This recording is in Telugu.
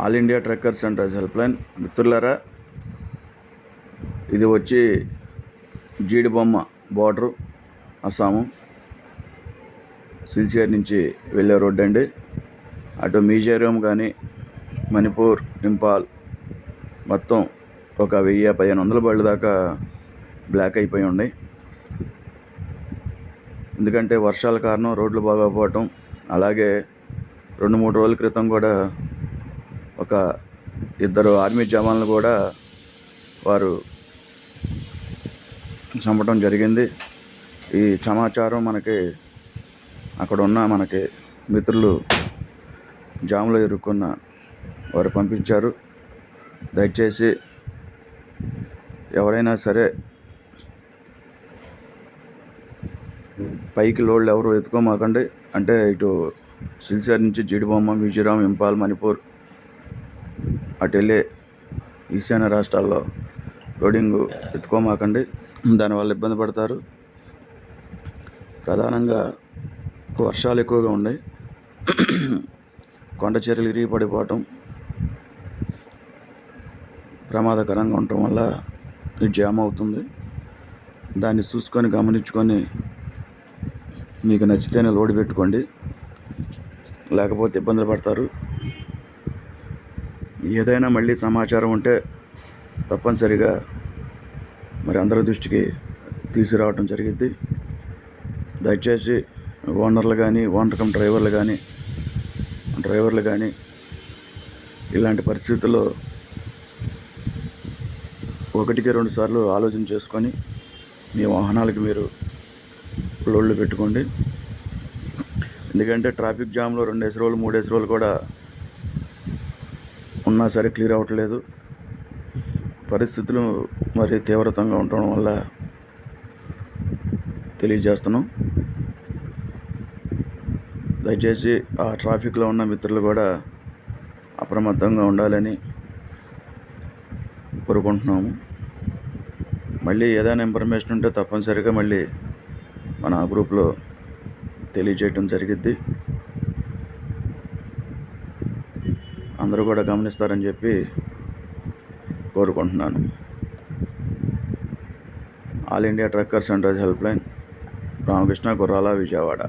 All India truckers and help line మిత్రులారా, ఇది వచ్చి జీడిబొమ్మ బోర్డరు, అస్సాము సిల్చేర్ నుంచి వెళ్ళే రోడ్డు అండి. అటు మిజోరాం కానీ మణిపూర్, ఇంపాల్ మొత్తం ఒక 1000-1500 బళ్ళు దాకా బ్లాక్ అయిపోయి ఉన్నాయి. ఎందుకంటే వర్షాల కారణం, రోడ్లు బాగోకపోవటం. అలాగే 2-3 రోజుల క్రితం కూడా ఒక 2 ఆర్మీ జవాన్లు కూడా వారు చంపడం జరిగింది. ఈ సమాచారం మనకి అక్కడ ఉన్న మనకి మిత్రులు జామ్లో ఇరుక్కున్న వారు పంపించారు. దయచేసి ఎవరైనా సరే పైకి లోడ్లు ఎవరు ఎత్తుకోమాకండి. అంటే ఇటు సిల్చేర్ నుంచి జీడిబొమ్మ, మిజోరాం, ఇంపాల్, మణిపూర్ అటు వెళ్ళే ఈశాన్య రాష్ట్రాల్లో లోడింగ్ ఎత్తుకోమాకండి. దానివల్ల ఇబ్బంది పడతారు. ప్రధానంగా వర్షాలు ఎక్కువగా ఉన్నాయి. కొండ చర్యలు ఇరిగి పడిపోవటం ప్రమాదకరంగా ఉండటం వల్ల ఇది జామ్ అవుతుంది. దాన్ని చూసుకొని గమనించుకొని మీకు నచ్చితేనే లోడ్ పెట్టుకోండి, లేకపోతే ఇబ్బందులు పడతారు. ఏదైనా మళ్ళీ సమాచారం ఉంటే తప్పనిసరిగా మరి అందరి దృష్టికి తీసుకురావడం జరిగింది. దయచేసి ఓనర్లు కానీ, ఓనర్ కమ్ డ్రైవర్లు కానీ ఇలాంటి పరిస్థితుల్లో 1-2 సార్లు ఆలోచన చేసుకొని మీ వాహనాలకు మీరు లోడ్లు పెట్టుకోండి. ఎందుకంటే ట్రాఫిక్ జామ్లో 2 రోజులు 3 రోజులు కూడా ఉన్నా సరే క్లియర్ అవ్వట్లేదు. పరిస్థితులు మరి తీవ్రతంగా ఉండడం వల్ల తెలియజేస్తున్నాం. దయచేసి ఆ ట్రాఫిక్లో ఉన్న మిత్రులు కూడా అప్రమత్తంగా ఉండాలని కోరుకుంటున్నాము. మళ్ళీ ఏదైనా ఇన్ఫర్మేషన్ ఉంటే తప్పనిసరిగా మళ్ళీ మన గ్రూప్లో తెలియజేయటం జరిగిద్ది. అందరూ కూడా గమనిస్తారని చెప్పి కోరుకుంటున్నాను. All India truckers and help line, Ramakrishna, గుర్రాల, విజయవాడ.